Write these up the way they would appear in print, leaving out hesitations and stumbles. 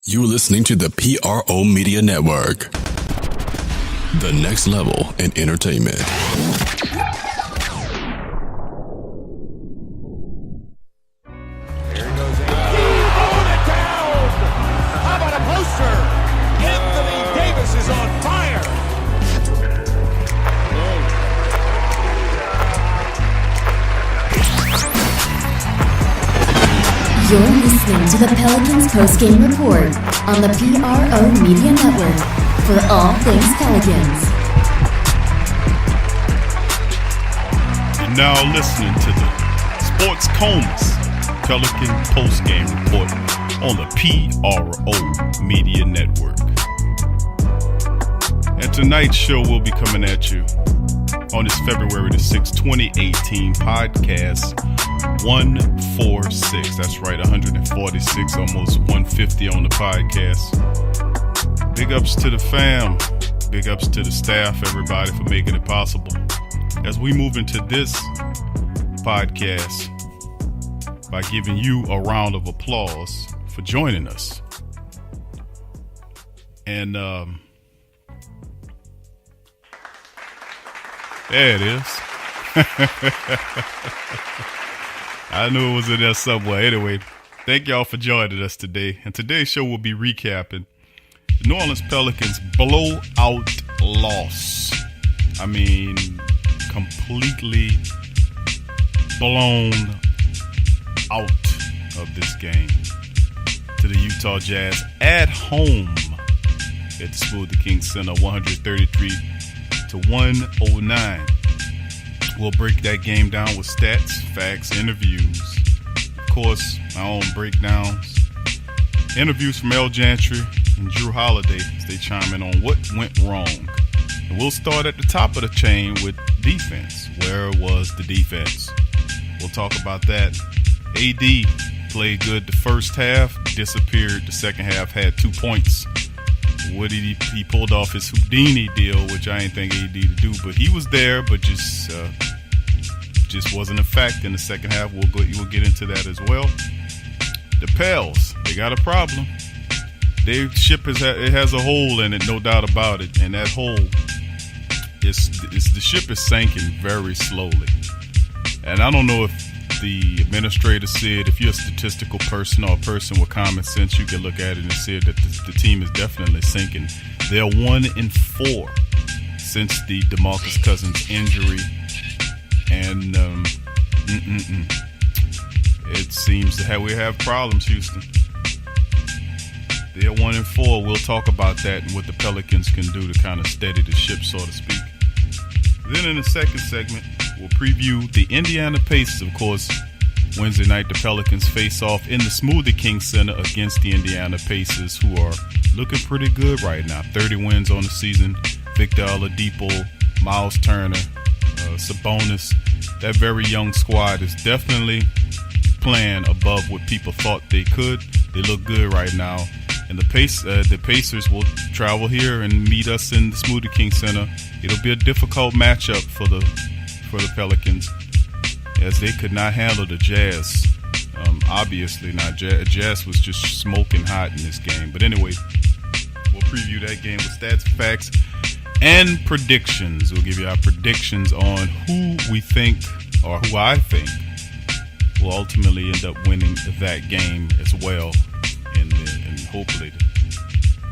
You're listening to the PRO Media Network. The next level in entertainment. You're listening to the Pelicans postgame report on the PRO Media Network for all things Pelicans. You're now listening to the Sports Comas Pelican postgame report on the PRO Media Network. And tonight's show will be coming at you on this February the 6th, 2018 podcast 146. That's right, 146, almost 150 on the podcast. Big ups to the fam. Big ups to the staff, everybody, for making it possible. As we move into this podcast, by giving you a round of applause for joining us. And there it is. I knew it was in there somewhere. Anyway, thank y'all for joining us today. And today's show will be recapping the New Orleans Pelicans blowout loss. I mean, completely blown out of this game to the Utah Jazz at home at the Smoothie King Center, 133-109. We'll break that game down with stats, facts, interviews. Of course, my own breakdowns. Interviews from Coach Gentry and Jrue Holiday as they chime in on what went wrong. And we'll start at the top of the chain with defense. Where was the defense? We'll talk about that. AD played good the first half, disappeared the second half, had 2 points. What did he pulled off his Houdini deal, which I ain't think AD to do, but he was there, but just wasn't a fact in the second half. We'll get into that as well. The Pells, they got a problem. Their ship has a hole in it, no doubt about it, and that hole the ship is sinking very slowly. And I don't know if the administrator said, if you're a statistical person or a person with common sense, you can look at it and see that the team is definitely sinking. They're 1-4 since the DeMarcus Cousins injury, and it seems that we have problems, Houston. They're 1-4. We'll talk about that and what the Pelicans can do to kind of steady the ship, so to speak. Then in the second segment, we'll preview the Indiana Pacers. Of course, Wednesday night, the Pelicans face off in the Smoothie King Center against the Indiana Pacers, who are looking pretty good right now. 30 wins on the season. Victor Oladipo, Miles Turner, Sabonis. That very young squad is definitely playing above what people thought they could. They look good right now. And the Pacers will travel here and meet us in the Smoothie King Center. It'll be a difficult matchup for the Pelicans, as they could not handle the Jazz. Obviously not. Jazz was just smoking hot in this game. But anyway, we'll preview that game with stats, facts, and predictions. We'll give you our predictions on who we think, or who I think, will ultimately end up winning that game as well. And hopefully the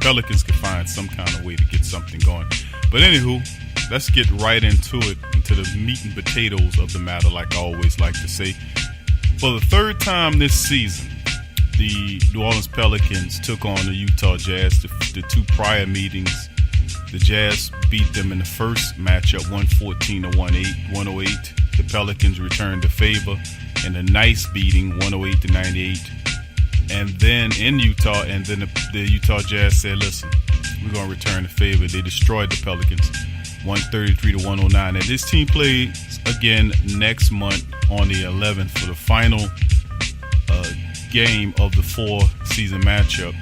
Pelicans can find some kind of way to get something going. But anywho, let's get right into it, into the meat and potatoes of the matter, like I always like to say. For the third time this season, the New Orleans Pelicans took on the Utah Jazz. The two prior meetings, the Jazz beat them in the first matchup 114-108. The Pelicans returned the favor in a nice beating, 108-98. And then in Utah, and then the Utah Jazz said, listen, we're going to return the favor. They destroyed the Pelicans 133-109. And this team plays again next month on the 11th for the final game of the four-season matchup.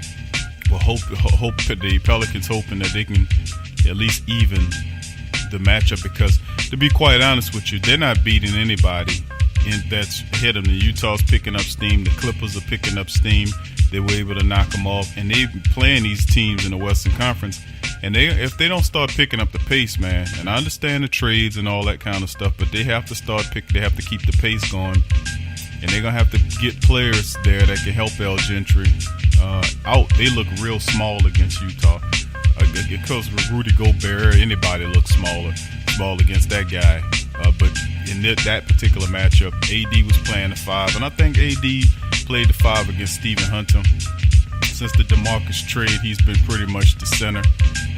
We'll hope the Pelicans hoping that they can at least even the matchup, because to be quite honest with you, they're not beating anybody that's hit them. The Utah's picking up steam. The Clippers are picking up steam. They were able to knock them off, and they've been playing these teams in the Western Conference. And if they don't start picking up the pace, man, and I understand the trades and all that kind of stuff, but they have to they have to keep the pace going. And they're going to have to get players there that can help El Gentry out. They look real small against Utah. Because Rudy Gobert, anybody looks small against that guy. But in that particular matchup, AD was playing the 5. And I think AD played the 5 against Stephen Hunter. Since the DeMarcus trade, he's been pretty much the center.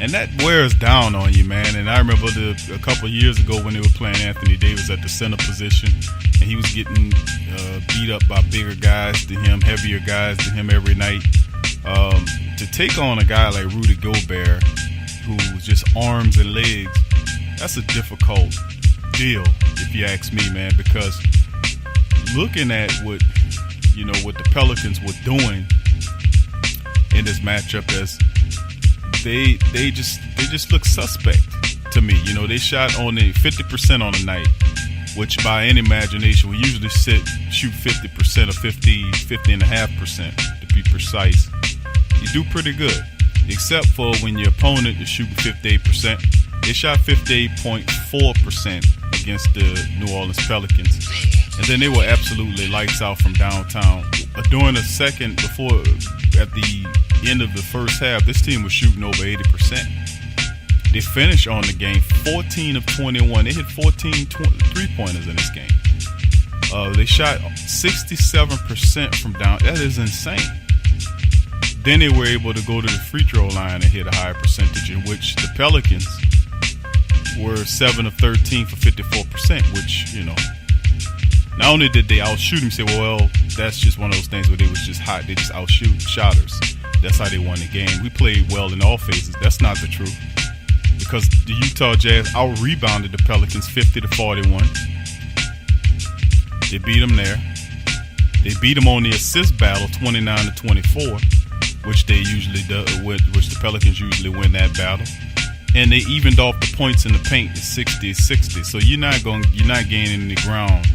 And that wears down on you, man. And I remember a couple of years ago when they were playing Anthony Davis at the center position, and he was getting beat up by bigger guys than him, heavier guys than him every night. To take on a guy like Rudy Gobert, who's just arms and legs, that's a difficult deal, if you ask me, man. Because looking at what the Pelicans were doing in this matchup, as they just look suspect to me. They shot on 50% on the night, which by any imagination, we usually shoot 50% or 50.5% to be precise. You do pretty good, except for when your opponent is shooting 58%. They shot 58.4% against the New Orleans Pelicans. And then they were absolutely lights out from downtown. During at the end of the first half, this team was shooting over 80%. They finished on the game 14 of 21. They hit 14 3-pointers in this game. They shot 67% from down. That is insane. Then they were able to go to the free throw line and hit a higher percentage, in which the Pelicans were 7 of 13 for 54%, which, not only did they outshoot him, say, well, that's just one of those things where they was just hot. They just outshoot shotters. That's how they won the game. We played well in all phases. That's not the truth, because the Utah Jazz out-rebounded the Pelicans 50-41. They beat them there. They beat them on the assist battle 29-24, which they usually do, which the Pelicans usually win that battle. And they evened off the points in the paint at 60-60. So you're not gaining any ground.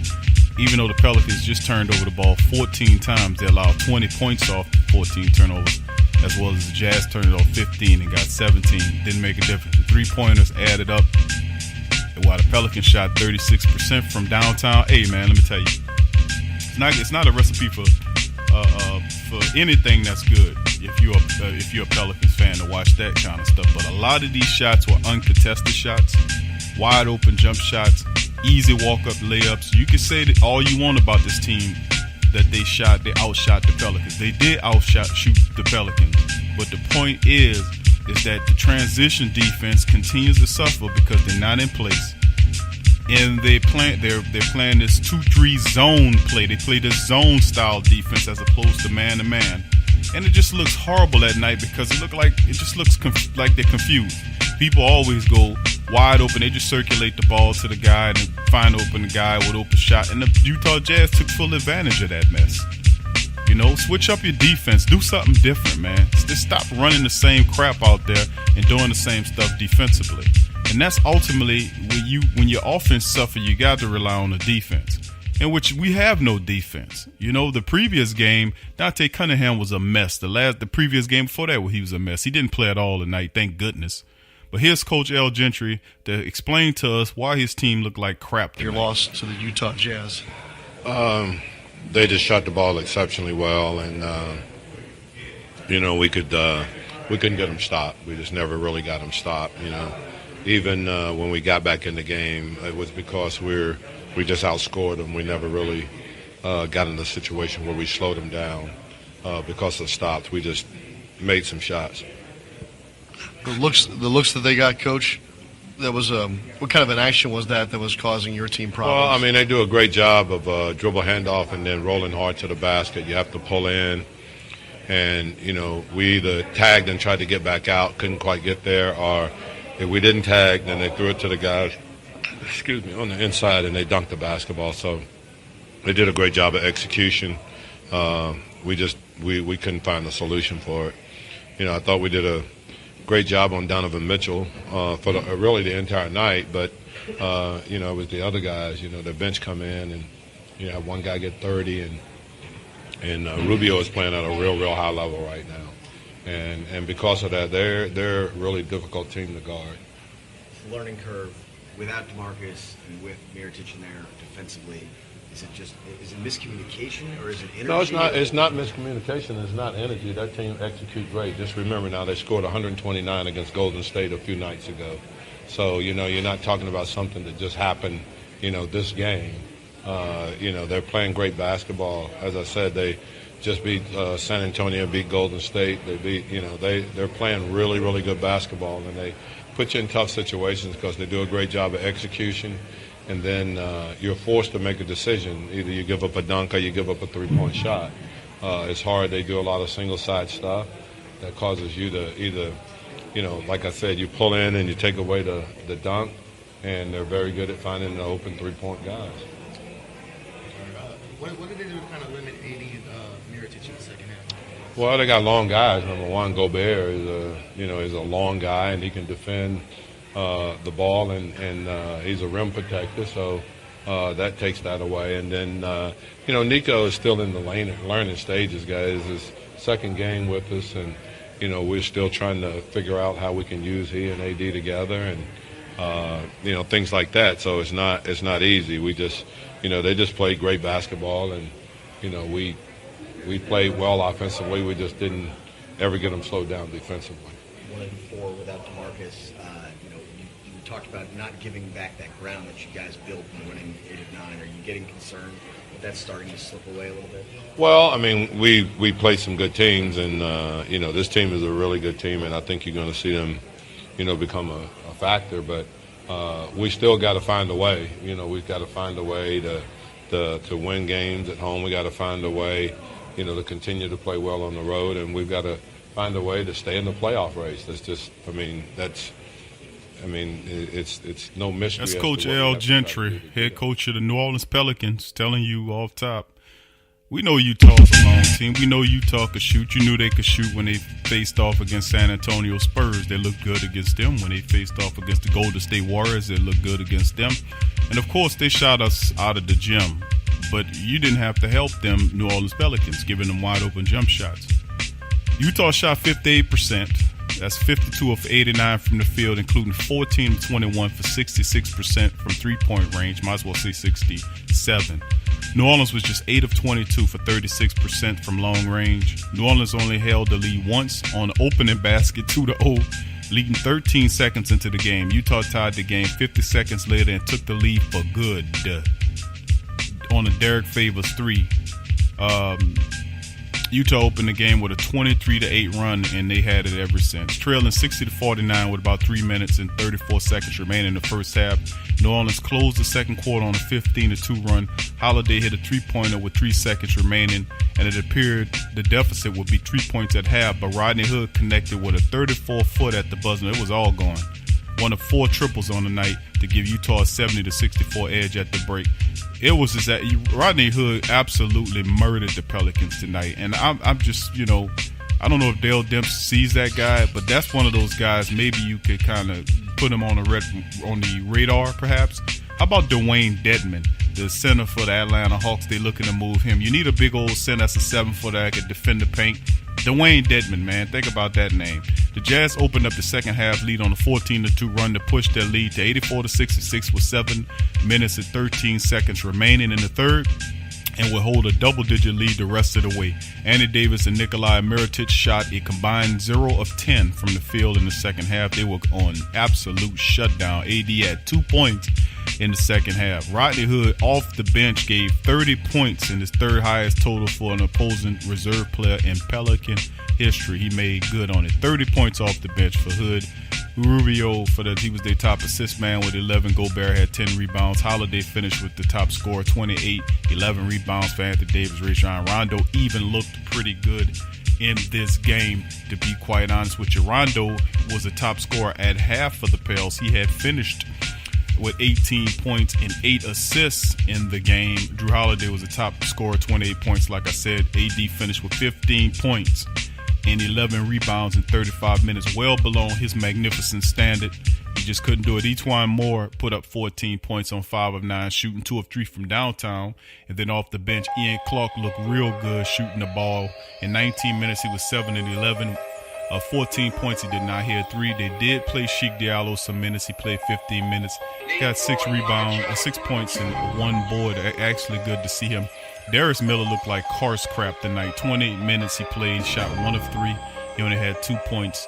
Even though the Pelicans just turned over the ball 14 times, they allowed 20 points off 14 turnovers, as well as the Jazz turned it off 15 and got 17. Didn't make a difference. The 3-pointers added up. And while the Pelicans shot 36% from downtown, hey man, let me tell you, it's not a recipe for anything that's good. If you're a Pelicans fan, to watch that kind of stuff. But a lot of these shots were uncontested shots, wide open jump shots, easy walk-up layups. You can say that all you want about this team, that they outshot the Pelicans. They did shoot the Pelicans. But the point is that the transition defense continues to suffer because they're not in place. And they're playing this 2-3 zone play. They play this zone style defense as opposed to man-to-man. And it just looks horrible at night because it looks like they're confused. People always go wide open. They just circulate the ball to the guy and find open the guy with open shot. And the Utah Jazz took full advantage of that mess. Switch up your defense. Do something different, man. Just stop running the same crap out there and doing the same stuff defensively. And that's ultimately when your offense suffers, you got to rely on the defense, in which we have no defense. The previous game, Dante Cunningham was a mess. The previous game before that, he was a mess. He didn't play at all tonight, thank goodness. But here's Coach El Gentry to explain to us why his team looked like crap tonight. Your loss to the Utah Jazz. They just shot the ball exceptionally well, and we couldn't get them stopped. We just never really got them stopped. Even when we got back in the game, it was because we just outscored them. We never really got in a situation where we slowed them down because of stops. We just made some shots. The looks that they got, Coach, that was what kind of an action was that was causing your team problems? Well, they do a great job of dribble handoff and then rolling hard to the basket. You have to pull in. And, we either tagged and tried to get back out, couldn't quite get there, or if we didn't tag, then they threw it to the guys, on the inside, and they dunked the basketball. So they did a great job of execution. We couldn't find a solution for it. I thought we did a great job on Donovan Mitchell for really the entire night, but it was the other guys. The bench come in and have one guy get 30, and And Rubio is playing at a real high level right now. And because of that, they're a really difficult team to guard. Learning curve without DeMarcus and with Mirotic in there defensively. Is it miscommunication or is it energy? No, it's not. It's not miscommunication. It's not energy. That team executes great. Just remember now, they scored 129 against Golden State a few nights ago. So, you're not talking about something that just happened, this game. They're playing great basketball. As I said, they just beat San Antonio, beat Golden State. They beat, they're playing really good basketball, and they put you in tough situations because they do a great job of execution. And then you're forced to make a decision. Either you give up a dunk or you give up a three-point shot. It's hard. They do a lot of single-side stuff that causes you to either, like I said, you pull in and you take away the dunk, and they're very good at finding the open three-point guys. What did they do to kind of limit AD and Mirotic in the second half? Well, they got long guys. Number one, Gobert is a long guy, and he can defend the ball, and he's a rim protector, so that takes that away. And then, Nico is still in the learning stages, guys. His second game with us, and, we're still trying to figure out how we can use he and AD together and, things like that. So it's not easy. We just, they just played great basketball, and, we played well offensively. We just didn't ever get them slowed down defensively. 1-4 without DeMarcus. You talked about not giving back that ground that you guys built in winning 8 of 9. Are you getting concerned that that's starting to slip away a little bit? Well, I mean, we played some good teams, and this team is a really good team, and I think you're going to see them, become a factor. But we still got to find a way. We've got to find a way to win games at home. We got to find a way, to continue to play well on the road, and we've got to find a way to stay in the playoff race. It's no mystery. That's Coach Gentry, head coach of the New Orleans Pelicans, telling you off top. We know Utah's a long team. We know Utah could shoot. You knew they could shoot when they faced off against San Antonio Spurs. They looked good against them. When they faced off against the Golden State Warriors, they looked good against them. And, of course, they shot us out of the gym. But you didn't have to help them, New Orleans Pelicans, giving them wide-open jump shots. Utah shot 58%. That's 52 of 89 from the field, including 14 of 21 for 66% from three-point range. Might as well say 67. New Orleans was just 8 of 22 for 36% from long range. New Orleans only held the lead once on the opening basket, 2-0, leading 13 seconds into the game. Utah tied the game 50 seconds later and took the lead for good on a Derek Favors 3. Utah opened the game with a 23-8 run, and they had it ever since. Trailing 60-49 with about 3 minutes and 34 seconds remaining in the first half. New Orleans closed the second quarter on a 15-2 run. Holiday hit a three-pointer with 3 seconds remaining, and it appeared the deficit would be 3 points at half, but Rodney Hood connected with a 34-foot at the buzzer. It was all gone. One of 4 triples on the night to give Utah a 70-64 edge at the break. It was just that Rodney Hood absolutely murdered the Pelicans tonight. And I'm just, I don't know if Dale Dempsey sees that guy, but that's one of those guys maybe you could kind of put him on the radar perhaps. How about Dwayne Dedmon, the center for the Atlanta Hawks? They're looking to move him. You need a big old center that's a 7-footer that can defend the paint. Dwayne Dedmon, man, think about that name. The Jazz opened up the second half lead on a 14-2 run to push their lead to 84-66 with 7 minutes and 13 seconds remaining in the third, and will hold a double-digit lead the rest of the way. Anthony Davis and Nikolai Mirotic shot a combined 0 of 10 from the field in the second half. They were on absolute shutdown. AD had 2 points in the second half. Rodney Hood off the bench gave 30 points in his third highest total for an opposing reserve player in Pelican history. He made good on it. 30 points off the bench for Hood. Rubio, he was their top assist man with 11. Gobert had 10 rebounds. Holiday finished with the top score, 28, 11 rebounds for Anthony Davis. Rajon Rondo even looked pretty good in this game, to be quite honest with you. Rondo was a top scorer at half for the Pells. He had finished with 18 points and 8 assists in the game. Jrue Holiday was a top scorer, 28 points. Like I said, AD finished with 15 points and 11 rebounds in 35 minutes, well below his magnificent standard. He just couldn't do it. Etuan Moore put up 14 points on 5 of 9, shooting 2 of 3 from downtown. And then off the bench, Ian Clark looked real good shooting the ball. In 19 minutes, he was 7 and 11. 14 points, he did not hit 3. They did play Sheik Diallo some minutes. He played 15 minutes. Got 6 rebounds, 6 points and 1 board. Actually good to see him. Darius Miller looked like horse crap tonight. 28 minutes he played, shot 1 of 3. He only had 2 points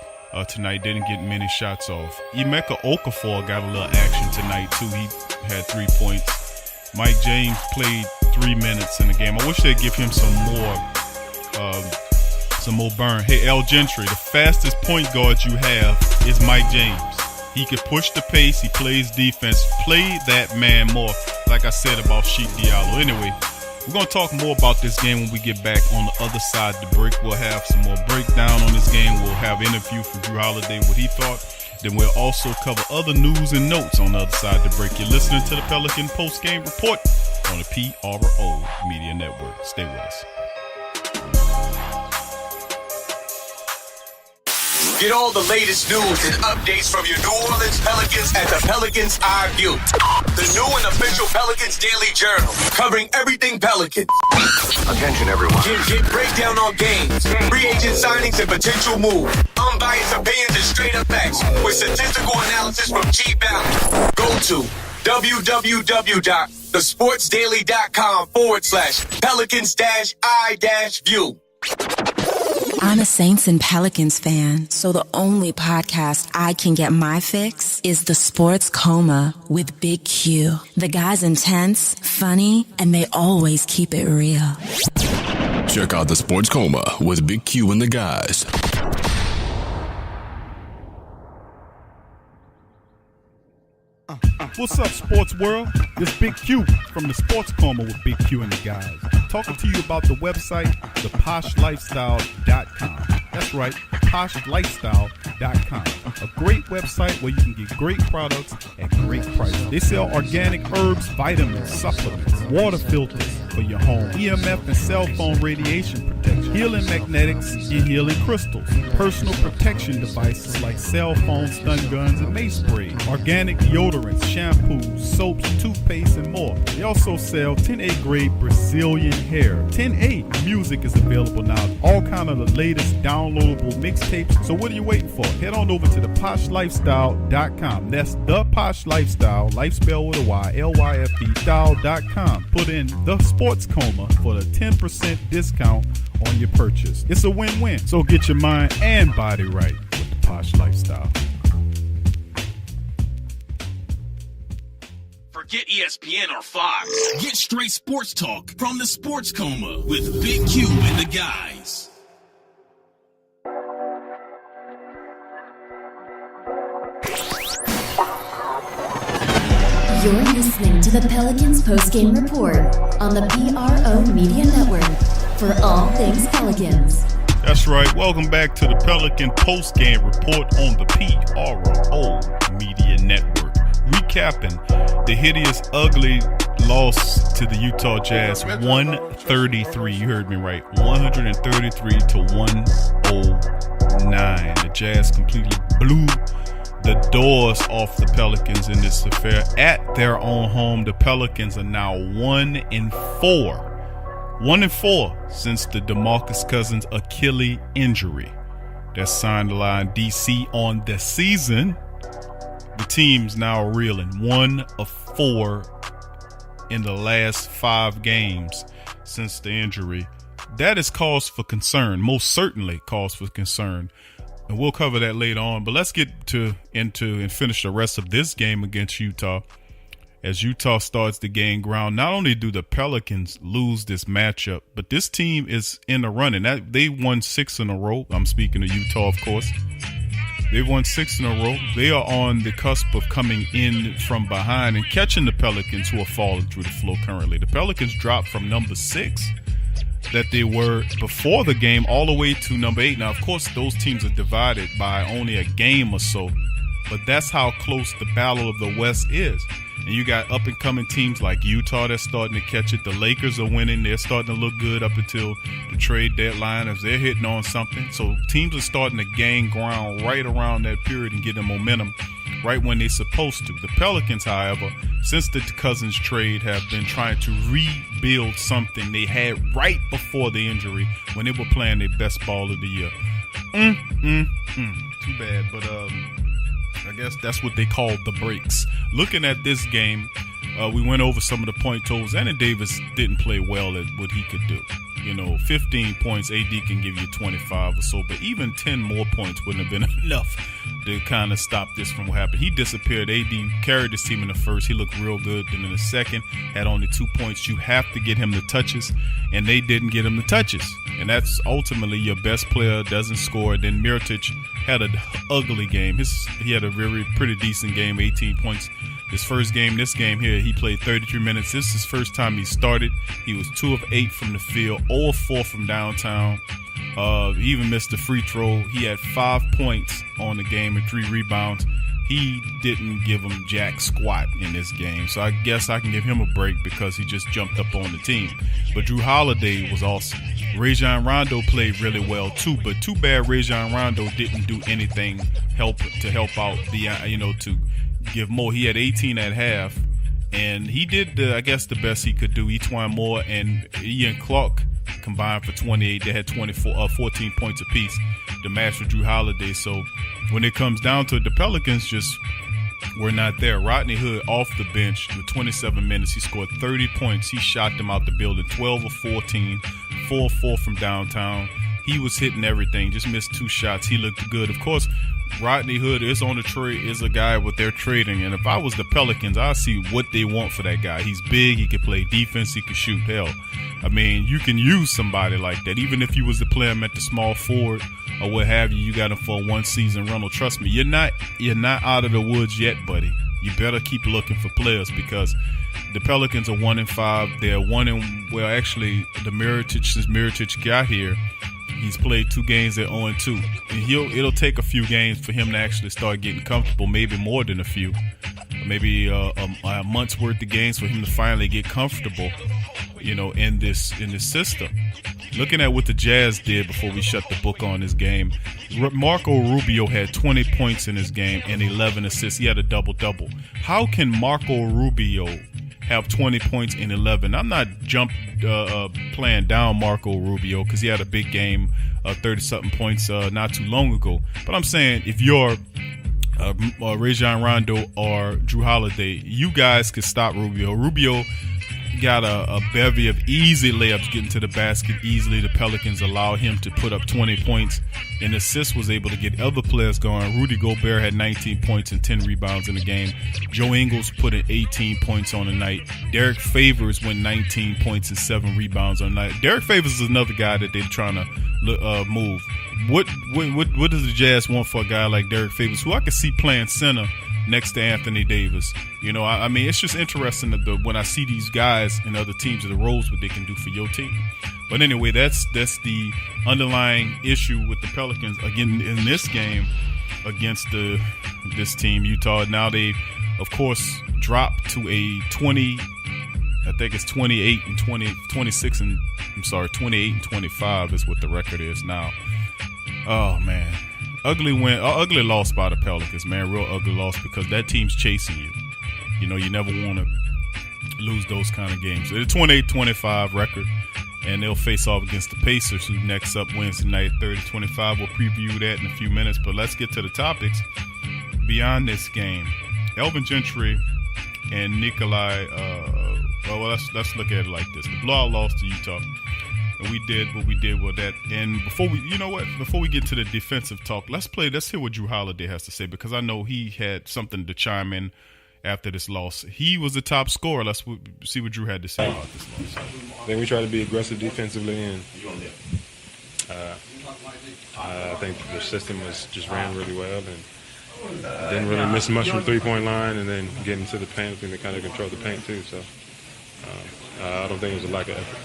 tonight. Didn't get many shots off. Emeka Okafor got a little action tonight too. He had 3 points. Mike James played 3 minutes in the game. I wish they'd give him some more burn. Hey, L. Gentry, the fastest point guard you have is Mike James. He could push the pace. He plays defense. Play that man more. Like I said about Sheik Diallo. Anyway, we're going to talk more about this game when we get back on the other side of the break. We'll have some more breakdown on this game. We'll have an interview from Jrue Holiday, what he thought. Then we'll also cover other news and notes on the other side of the break. You're listening to the Pelican Post-Game Report on the PRO Media Network. Stay with us. Get all the latest news and updates from your New Orleans Pelicans at the Pelicans Eye View, the new and official Pelicans Daily Journal, covering everything Pelican. Attention, everyone. Get breakdown on games, free agent signings, and potential moves. Unbiased opinions and straight up facts with statistical analysis from G Balance. Go to www.thesportsdaily.com/Pelicans-I-View. I'm a Saints and Pelicans fan, so the only podcast I can get my fix is The Sports Coma with Big Q. The guy's intense, funny, and they always keep it real. Check out The Sports Coma with Big Q and the guys. What's up, sports world? This Big Q from the Sports Coma with Big Q and the guys. Talking to you about the website, theposhlifestyle.com. That's right, theposhlifestyle.com. A great website where you can get great products at great prices. They sell organic herbs, vitamins, supplements, water filters for your home, EMF and cell phone radiation protection, healing magnetics and healing crystals, personal protection devices like cell phones, stun guns, and mace sprays, organic deodorants, shampoos, soaps, toothpaste, and more. They also sell 10A grade Brazilian hair. 10A music is available now. All kind of the latest downloadable mixtapes. So what are you waiting for? Head on over to theposhlifestyle.com. That's The Posh Lifestyle, life spelled with a Y, LYFE style.com. Put in The Sports Coma for the 10% discount on your purchase. It's a win-win. So get your mind and body right with The Posh Lifestyle. Forget ESPN or Fox. Get straight sports talk from the Sports Coma with Big Q and the guys. You're listening to the Pelicans Post-Game Report on the PRO Media Network for all things Pelicans. That's right. Welcome back to the Pelican Post-Game Report on the PRO Media Network. Recapping the hideous, ugly loss to the Utah Jazz, 133. You heard me right. 133 to 109. The Jazz completely blew the doors off the Pelicans in this affair at their own home. The Pelicans are now 1-4. 1-4 since the DeMarcus Cousins Achilles injury that signed the line DC on the season. The team's now reeling. 1 of 4 in the last 5 games since the injury. That is cause for concern. Most certainly cause for concern. And we'll cover that later on. But let's get into and finish the rest of this game against Utah. As Utah starts to gain ground, not only do the Pelicans lose this matchup, but this team is in the running. They won 6 in a row. I'm speaking of Utah, of course. They've won 6 in a row. They are on the cusp of coming in from behind and catching the Pelicans, who are falling through the floor currently. The Pelicans dropped from number 6 that they were before the game all the way to number 8. Now, of course, those teams are divided by only a game or so, but that's how close the Battle of the West is. And you got up-and-coming teams like Utah that's starting to catch it. The Lakers are winning. They're starting to look good up until the trade deadline as they're hitting on something. So teams are starting to gain ground right around that period and getting momentum right when they're supposed to. The Pelicans, however, since the Cousins trade, have been trying to rebuild something they had right before the injury when they were playing their best ball of the year. Too bad, but I guess that's what they call the breaks. Looking at this game, we went over some of the point totals. Anthony Davis didn't play well at what he could do. 15 points, AD can give you 25 or so, but even 10 more points wouldn't have been enough to kind of stop this from what happened. He disappeared. AD carried his team in the first. He looked real good. Then in the second, had only 2 points. You have to get him the touches, and they didn't get him the touches. And that's ultimately your best player doesn't score. Then Mirotic had an ugly game. He had a pretty decent game, 18 points. His first game, this game here, he played 33 minutes. This is his first time he started. He was 2 of 8 from the field, 0 of 4 from downtown. He even missed a free throw. He had 5 points on the game and 3 rebounds. He didn't give him jack squat in this game. So I guess I can give him a break because he just jumped up on the team. But Jrue Holiday was awesome. Rajon Rondo played really well too, but too bad Rajon Rondo didn't do anything to help out to give more. He had 18 at half, and he did, I guess, the best he could do. Etwan Moore and Ian Clark combined for 28. They had 14 points apiece to match with Jrue Holiday. So when it comes down to it, the Pelicans just were not there. Rodney Hood off the bench with 27 minutes. He scored 30 points. He shot them out the building, 12 of 14, 4 of 4 from downtown. He was hitting everything, just missed 2 shots. He looked good. Of course, Rodney Hood is on the trade, is a guy what they're trading. And if I was the Pelicans, I'd see what they want for that guy. He's big. He can play defense. He can shoot. Hell, I mean, you can use somebody like that. Even if you was to play him at the small forward or what have you, you got him for a 1-season rental. Trust me, you're not out of the woods yet, buddy. You better keep looking for players because the Pelicans are 1-5. They're actually, since Mirotic got here, he's played 2 games at 0-2. And it'll take a few games for him to actually start getting comfortable, maybe more than a few. Maybe a month's worth of games for him to finally get comfortable, in this system. Looking at what the Jazz did before we shut the book on this game, Marco Rubio had 20 points in this game and 11 assists. He had a double-double. How can Marco Rubio have 20 points in 11? I'm not playing down Marco Rubio because he had a big game, 30-something points not too long ago. But I'm saying if you're Rajon Rondo or Jrue Holiday, you guys could stop Rubio. Rubio got a bevy of easy layups getting to the basket easily. The Pelicans allowed him to put up 20 points, and assists was able to get other players going. Rudy Gobert had 19 points and 10 rebounds in the game. Joe Ingles put in 18 points on the night. Derek Favors went 19 points and 7 rebounds on the night. Derek Favors is another guy that they're trying to move. What does the Jazz want for a guy like Derek Favors, who I could see playing center next to Anthony Davis? I mean, it's just interesting when I see these guys and other teams of the roles, what they can do for your team. But anyway, that's the underlying issue with the Pelicans again in this game against this team, Utah. Now they, of course, dropped to a 28 and 25 is what the record is now. Oh man, ugly loss by the Pelicans, man. Real ugly loss because that team's chasing you. You never want to lose those kind of games. It's a 28-25 record, and they'll face off against the Pacers, who next up Wednesday night, 30-25. We'll preview that in a few minutes, but let's get to the topics beyond this game. Elvin Gentry and Nikolai. Let's look at it like this: the blowout loss to Utah. And we did what we did with that. And before we get to the defensive talk, let's hear what Jrue Holiday has to say, because I know he had something to chime in after this loss. He was the top scorer. Let's see what Jrue had to say about this loss. I think we tried to be aggressive defensively, and I think the system just ran really well and didn't really miss much from the three-point line, and then getting to the paint, I think they kind of controlled the paint too. So I don't think it was a lack of effort.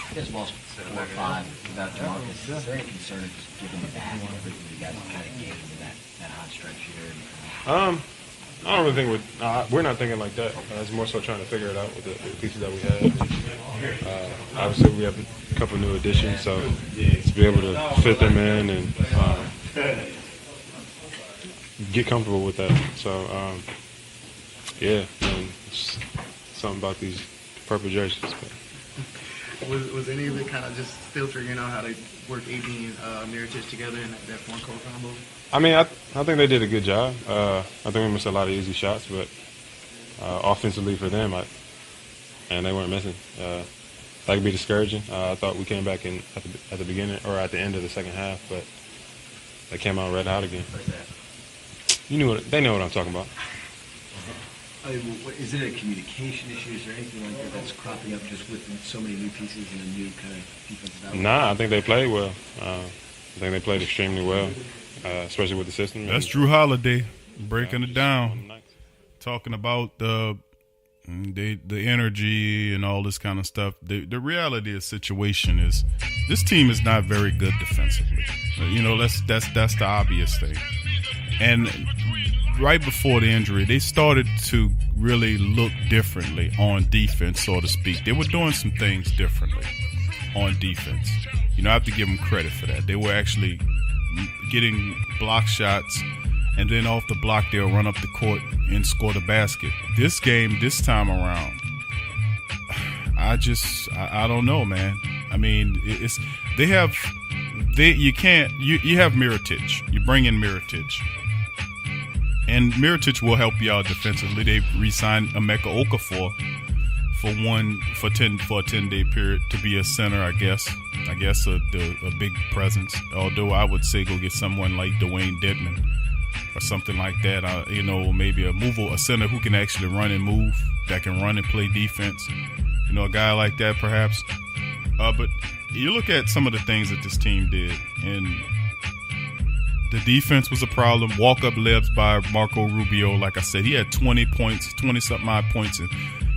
You guys lost 4-5 without DeMarcus. Is there any concern of just giving it back and everything you guys kind of gained in that hot stretch here? I don't really think we're not thinking like that. It's more so trying to figure it out with the pieces that we have. Obviously, we have a couple new additions, so to be able to fit them in and get comfortable with that. So, yeah, it's something about these purple jerseys. But. Was any of it kind of just still figuring out how to work AD and Mirotić together in that front-court combo? I mean, I think they did a good job. I think we missed a lot of easy shots, but offensively for them, and they weren't missing. That could be discouraging. I thought we came back in at the beginning or at the end of the second half, but they came out red hot again. They know what I'm talking about. Is it a communication issue? Is there anything like that that's cropping up just with so many new pieces and a new kind of defensive outlook? Nah, I think they played well. I think they played extremely well, especially with the system. That's Jrue Holiday breaking it down, talking about the energy and all this kind of stuff. The reality of the situation is this team is not very good defensively. That's the obvious thing. And right before the injury, they started to really look differently on defense, so to speak. They were doing some things differently on defense. I have to give them credit for that. They were actually getting block shots, and then off the block, they'll run up the court and score the basket. This game, this time around, I don't know, man. I mean, you have Mirotić. You bring in Mirotić. And Mirotić will help you out defensively. They re-signed Emeka Okafor for a 10-day period to be a center, I guess a big presence. Although I would say go get someone like Dwayne Dedmon or something like that. Maybe a center who can actually run and move, that can run and play defense. A guy like that perhaps. But you look at some of the things that this team did, and the defense was a problem. Walk-up lebs by Marco Rubio. Like I said, he had 20 points, 20-something odd points, and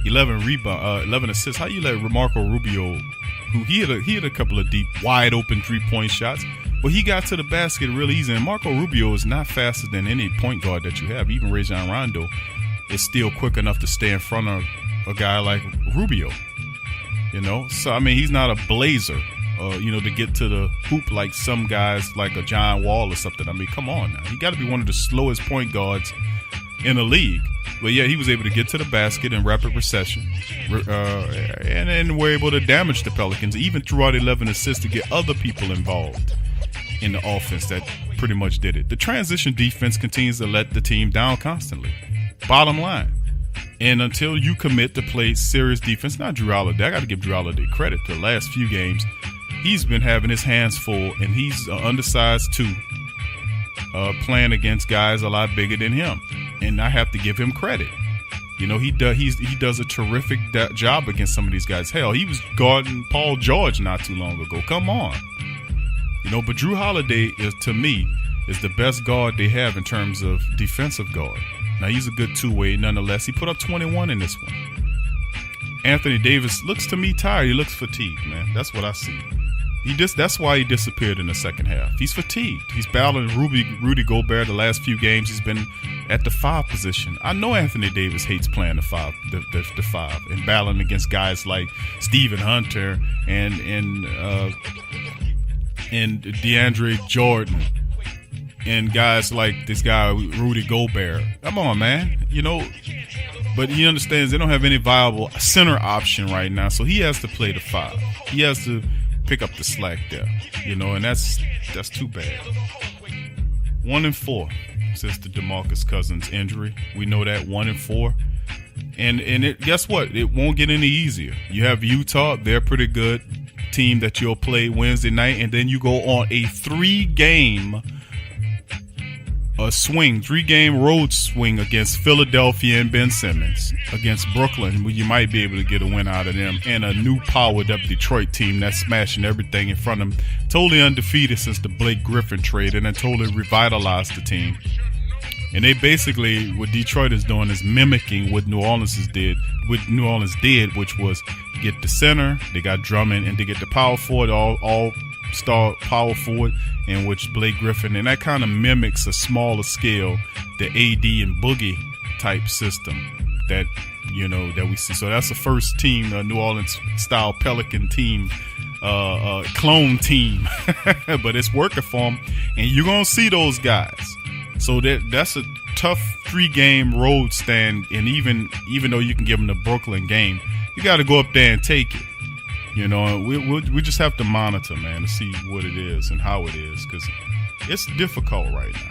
11 assists. How you let Marco Rubio, who he had a couple of deep, wide-open three-point shots, but he got to the basket really easy. And Marco Rubio is not faster than any point guard that you have. Even Rajon Rondo is still quick enough to stay in front of a guy like Rubio. So I mean, he's not a blazer. To get to the hoop like some guys like a John Wall or something. I mean, come on now. He got to be one of the slowest point guards in the league. But, yeah, he was able to get to the basket in rapid procession and then were able to damage the Pelicans, even throughout 11 assists to get other people involved in the offense that pretty much did it. The transition defense continues to let the team down constantly. Bottom line. And until you commit to play serious defense, not Jrue Holiday. I got to give Jrue Holiday credit. The last few games, he's been having his hands full, and he's undersized too, playing against guys a lot bigger than him. And I have to give him credit. He does a terrific job against some of these guys. Hell, he was guarding Paul George not too long ago. Come on. But Jrue Holiday to me is the best guard they have in terms of defensive guard. Now, he's a good two-way nonetheless. He put up 21 in this one. Anthony Davis looks to me tired. He looks fatigued, man. That's what I see. That's why he disappeared in the second half. He's fatigued. He's battling Rudy Gobert the last few games. He's been at the 5 position. I know Anthony Davis hates playing the 5, and battling against guys like Stephen Hunter and DeAndre Jordan and guys like this guy Rudy Gobert. Come on, man. But he understands they don't have any viable center option right now, so he has to play the 5. He has to pick up the slack there, and that's too bad. 1-4 since the DeMarcus Cousins injury. We know that 1-4, and guess what? It won't get any easier. You have Utah; they're a pretty good team that you'll play Wednesday night, and then you go on a 3-game road swing against Philadelphia and Ben Simmons, against Brooklyn, where you might be able to get a win out of them, and a new powered up Detroit team that's smashing everything in front of them, totally undefeated since the Blake Griffin trade, and then totally revitalized the team. And they basically, what Detroit is doing is mimicking what New Orleans did, which was get the center, they got Drummond, and they get the power forward, all-star power forward, in which Blake Griffin, and that kind of mimics a smaller scale the AD and Boogie type system that that we see. So that's the first team, New Orleans style Pelican team, clone team, but it's working for them, and you're gonna see those guys. So that's a tough 3-game road stand, and even though you can give them the Brooklyn game, you got to go up there and take it. We just have to monitor, man, to see what it is and how it is, because it's difficult right now.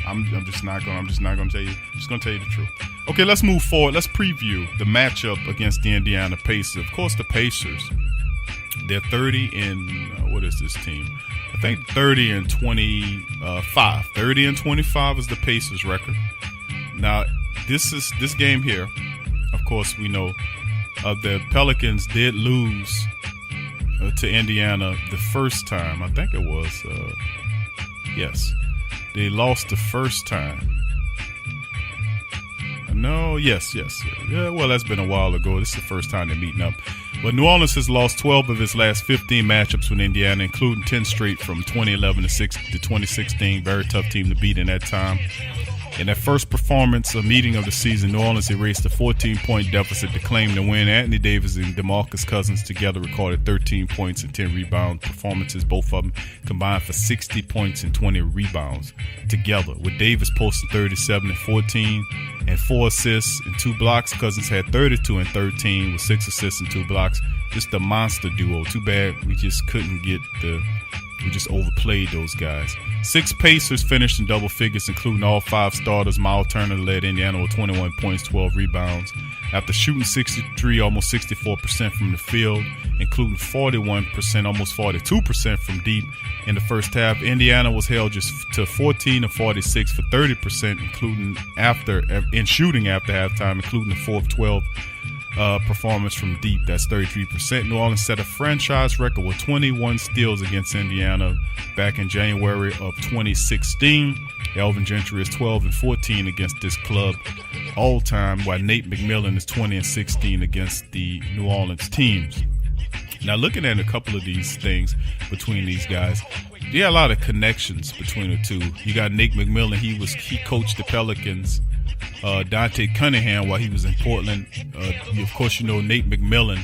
I'm just not gonna tell you. I'm just gonna tell you the truth. Okay, let's move forward. Let's preview the matchup against the Indiana Pacers. Of course, the Pacers. They're 30 and what is this team? I think 30 and 25. 30 and 25 is the Pacers record. Now, this game here. Of course, we know the Pelicans did lose to Indiana the first time. I think it was. Yes. They lost the first time. No, yes. Yeah, well, that's been a while ago. This is the first time they're meeting up. But New Orleans has lost 12 of its last 15 matchups with Indiana, including 10 straight from 2011 to 2016. Very tough team to beat in that time. In their first performance, a meeting of the season, New Orleans erased a 14-point deficit to claim the win. Anthony Davis and DeMarcus Cousins together recorded 13 points and 10 rebound performances. Both of them combined for 60 points and 20 rebounds together, with Davis posting 37 and 14 and 4 assists and 2 blocks. Cousins had 32 and 13 with 6 assists and 2 blocks. Just a monster duo. Too bad we just couldn't get we just overplayed those guys. 6 Pacers finished in double figures, including all 5 starters. Miles Turner led Indiana with 21 points, 12 rebounds. After shooting 63, almost 64% from the field, including 41%, almost 42% from deep in the first half, Indiana was held just to 14 of 46 for 30%, including in shooting after halftime, including the fourth 12 performance from deep. That's 33%. New Orleans set a franchise record with 21 steals against Indiana back in January of 2016. Alvin Gentry is 12 and 14 against this club all time, while Nate McMillan is 20 and 16 against the New Orleans teams. Now, looking at a couple of these things between these guys, there are a lot of connections between the two. You got Nate McMillan. He coached the Pelicans. Dante Cunningham while he was in Portland. Of course, Nate McMillan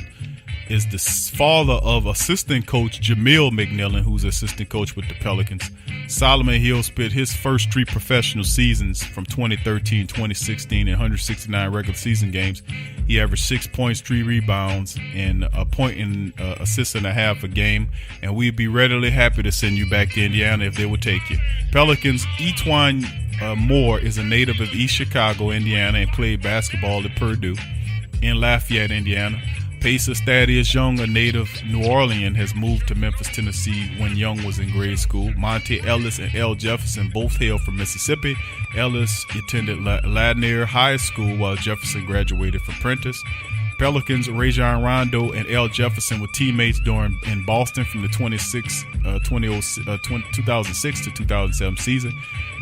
is the father of assistant coach Jamil McMillan, who's assistant coach with the Pelicans. Solomon Hill spent his first 3 professional seasons from 2013, 2016 in 169 regular season games. He averaged 6 points, 3 rebounds, and a point and assist and a half a game. And we'd be readily happy to send you back to Indiana if they would take you. Pelicans, Etwan Moore is a native of East Chicago, Indiana, and played basketball at Purdue in Lafayette, Indiana. Pacers Thaddeus Young, a native New Orleans, has moved to Memphis, Tennessee when Young was in grade school. Monte Ellis and L. Jefferson both hail from Mississippi. Ellis attended Ladner High School while Jefferson graduated from Prentice. Pelicans, Rajon Rondo and L. Jefferson were teammates in Boston from the 2006 to 2007 season.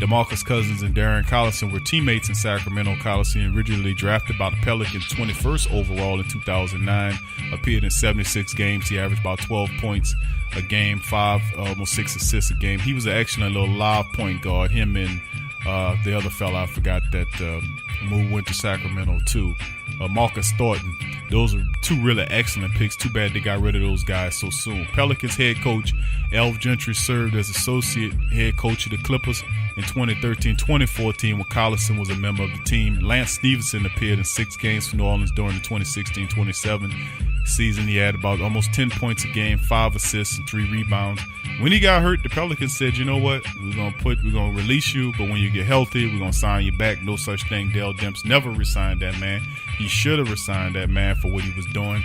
DeMarcus Cousins and Darren Collison were teammates in Sacramento. Collison, originally drafted by the Pelicans 21st overall in 2009, appeared in 76 games. He averaged about 12 points a game, almost 6 assists a game. He was an excellent little live point guard. Him and the other fella, I forgot that went to Sacramento too. Marcus Thornton. Those are 2 really excellent picks. Too bad they got rid of those guys so soon. Pelicans head coach Alvin Gentry served as associate head coach of the Clippers in 2013-2014 when Collison was a member of the team. Lance Stevenson appeared in 6 games for New Orleans during the 2016-27 season. He had about almost 10 points a game, 5 assists, and 3 rebounds. When he got hurt, the Pelicans said, you know what, we're gonna release you, but when you get healthy, we're gonna sign you back. No such thing. Dell Demps never resigned that man. He should have resigned that man for what he was doing.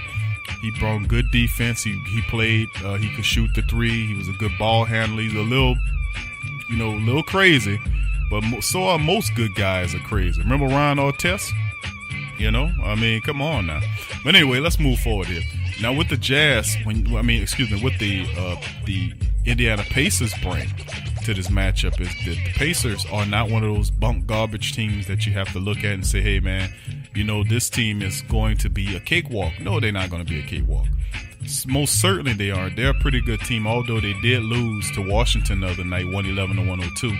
He brought good defense. He played. He could shoot the 3. He was a good ball handler. He's a little crazy, but so are most good guys are crazy. Remember Ron Artest? Come on now. But anyway, let's move forward here. Now with the Jazz, what the Indiana Pacers bring to this matchup is that the Pacers are not one of those bunk garbage teams that you have to look at and say, hey man, this team is going to be a cakewalk. No, they're not going to be a cakewalk. Most certainly they aren't. They're a pretty good team, although they did lose to Washington the other night, 111-102.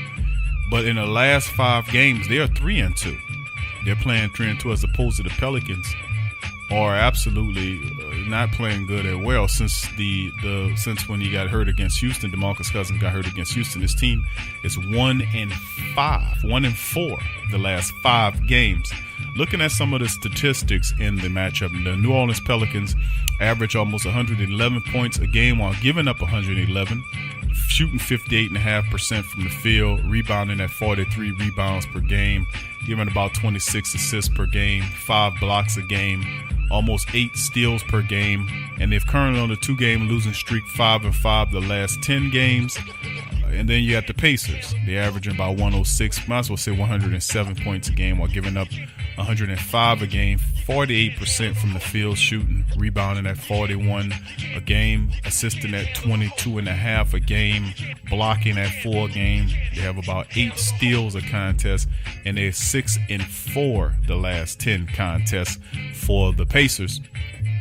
But in the last 5 games, they are 3-2. they're playing 3-2 as opposed to the Pelicans are absolutely not playing good at well since since when he got hurt against Houston. DeMarcus Cousins got hurt against Houston. This team is 1-4 the last 5 games. Looking at some of the statistics in the matchup, the New Orleans Pelicans average almost 111 points a game while giving up 111, shooting 58.5% from the field, rebounding at 43 rebounds per game, giving about 26 assists per game, 5 blocks a game, almost 8 steals per game, and they've currently on a 2-game losing streak, 5-5 the last 10 games. And then you got the Pacers. They're averaging about 106, might as well say 107 points a game while giving up 105 a game, 48% from the field shooting, rebounding at 41 a game, assisting at 22.5 a game, blocking at 4 a game. They have about 8 steals a contest, and they're 6-4 the last 10 contests for the Pacers.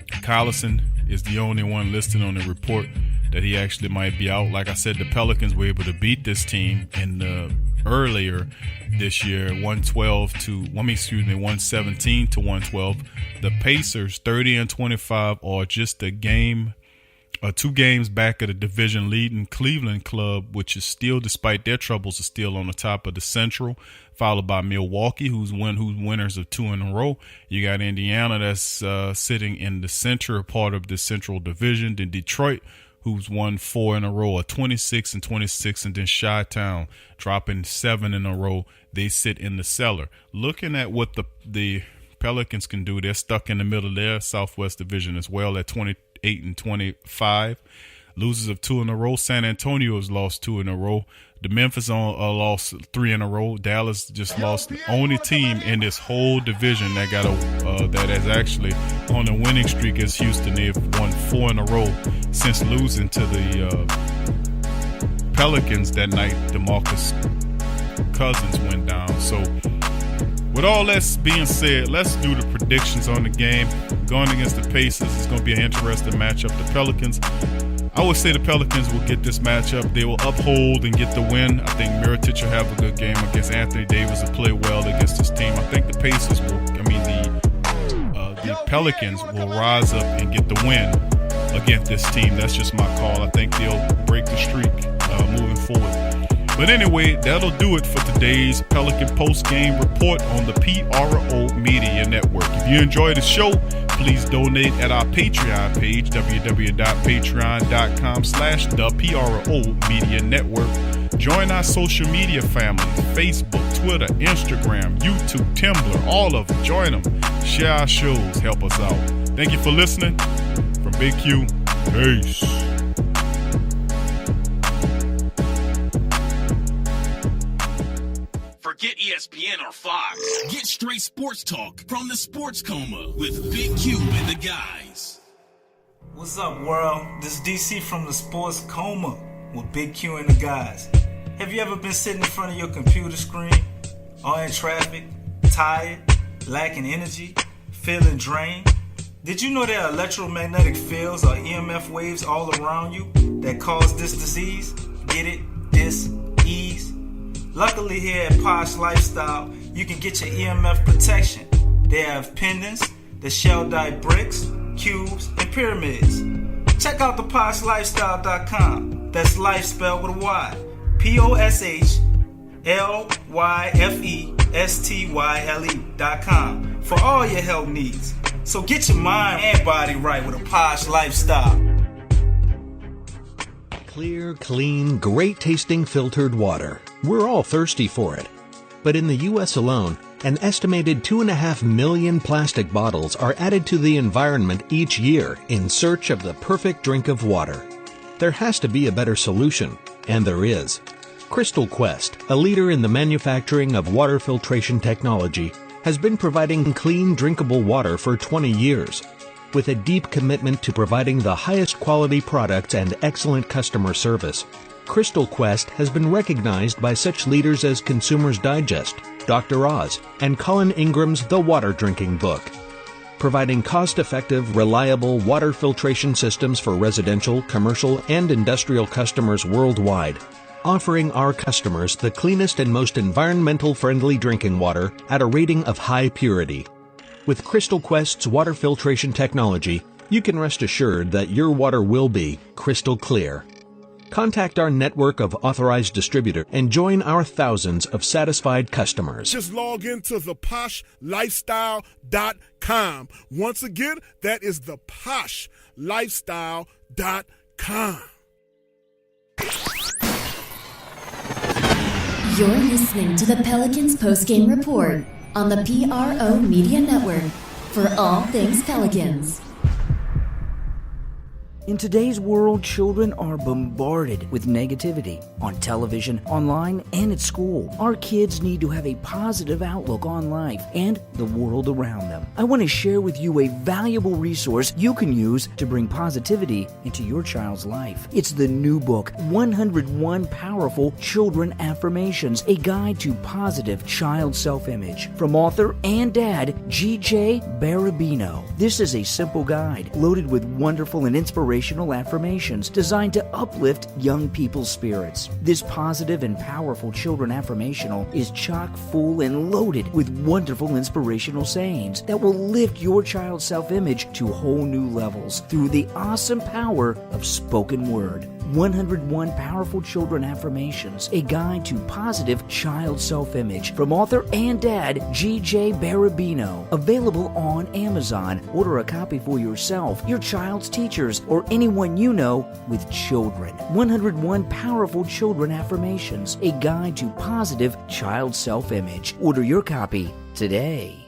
Collison is the only one listed on the report that he actually might be out. Like I said, the Pelicans were able to beat this team in the earlier this year, 117 to 112. The Pacers, 30-25, are just a game, 2 games back of the division leading Cleveland club, which is still, despite their troubles, is still on the top of the Central, followed by Milwaukee, who's winners of 2 in a row. You got Indiana that's sitting in the center part of the Central Division. Then Detroit, who's won 4 in a row, 26-26, and then Chi-Town dropping 7 in a row. They sit in the cellar. Looking at what the Pelicans can do, they're stuck in the middle of their Southwest Division as well at 28-25. Losers of 2 in a row. San Antonio has lost 2 in a row. The Memphis lost 3 in a row. Dallas just lost. The only team in this whole division that got that is actually on a winning streak is Houston. They've won 4 in a row since losing to the Pelicans that night. DeMarcus Cousins went down. So with all that being said, let's do the predictions on the game. Going against the Pacers is going to be an interesting matchup. The Pelicans, I would say the Pelicans will get this matchup. They will uphold and get the win. I think Mirotic will have a good game against Anthony Davis and play well against this team. I think the Pacers will, the Pelicans will rise up and get the win against this team. That's just my call. I think they'll break the streak moving forward. But anyway, that'll do it for today's Pelican post-game report on the PRO Media Network. If you enjoyed the show, please donate at our Patreon page, www.patreon.com/the PRO Media Network. Join our social media family, Facebook, Twitter, Instagram, YouTube, Tumblr, all of them. Join them. Share our shows. Help us out. Thank you for listening. From Big Q, peace. Forget ESPN or Fox. Get straight sports talk from the Sports Coma with Big Q and the guys. What's up, world? This is DC from the Sports Coma with Big Q and the guys. Have you ever been sitting in front of your computer screen, or in traffic, tired, lacking energy, feeling drained? Did you know there are electromagnetic fields or EMF waves all around you that cause this disease? Get it? Dis-ease? Luckily here at Posh Lifestyle, you can get your EMF protection. They have pendants, the shell-dyed bricks, cubes, and pyramids. Check out the PoshLifestyle.com. That's life spelled with a Y. PoshLyfestyle.com for all your health needs. So get your mind and body right with a Posh Lifestyle. Clear, clean, great-tasting filtered water. We're all thirsty for it. But in the U.S. alone, an estimated 2.5 million plastic bottles are added to the environment each year in search of the perfect drink of water. There has to be a better solution, and there is. Crystal Quest, a leader in the manufacturing of water filtration technology, has been providing clean, drinkable water for 20 years. With a deep commitment to providing the highest quality products and excellent customer service, Crystal Quest has been recognized by such leaders as Consumers Digest, Dr. Oz, and Colin Ingram's The Water Drinking Book. Providing cost-effective, reliable water filtration systems for residential, commercial, and industrial customers worldwide, offering our customers the cleanest and most environmental-friendly drinking water at a rating of high purity. With Crystal Quest's water filtration technology, you can rest assured that your water will be crystal clear. Contact our network of authorized distributors and join our thousands of satisfied customers. Just log into theposhlifestyle.com. Once again, that is theposhlifestyle.com. You're listening to the Pelicans postgame report on the PRO Media Network for all things Pelicans. In today's world, children are bombarded with negativity on television, online, and at school. Our kids need to have a positive outlook on life and the world around them. I want to share with you a valuable resource you can use to bring positivity into your child's life. It's the new book, 101 Powerful Children Affirmations, a guide to positive child self-image, from author and dad, G.J. Barabino. This is a simple guide loaded with wonderful and inspirational affirmations designed to uplift young people's spirits. This positive and powerful children affirmational is chock full and loaded with wonderful inspirational sayings that will lift your child's self-image to whole new levels through the awesome power of spoken word. 101 Powerful Children Affirmations, a guide to positive child self-image, from author and dad G.J. Barabino. Available on Amazon. Order a copy for yourself, your child's teachers, or anyone you know with children. 101 Powerful Children Affirmations, a guide to positive child self-image. Order your copy today.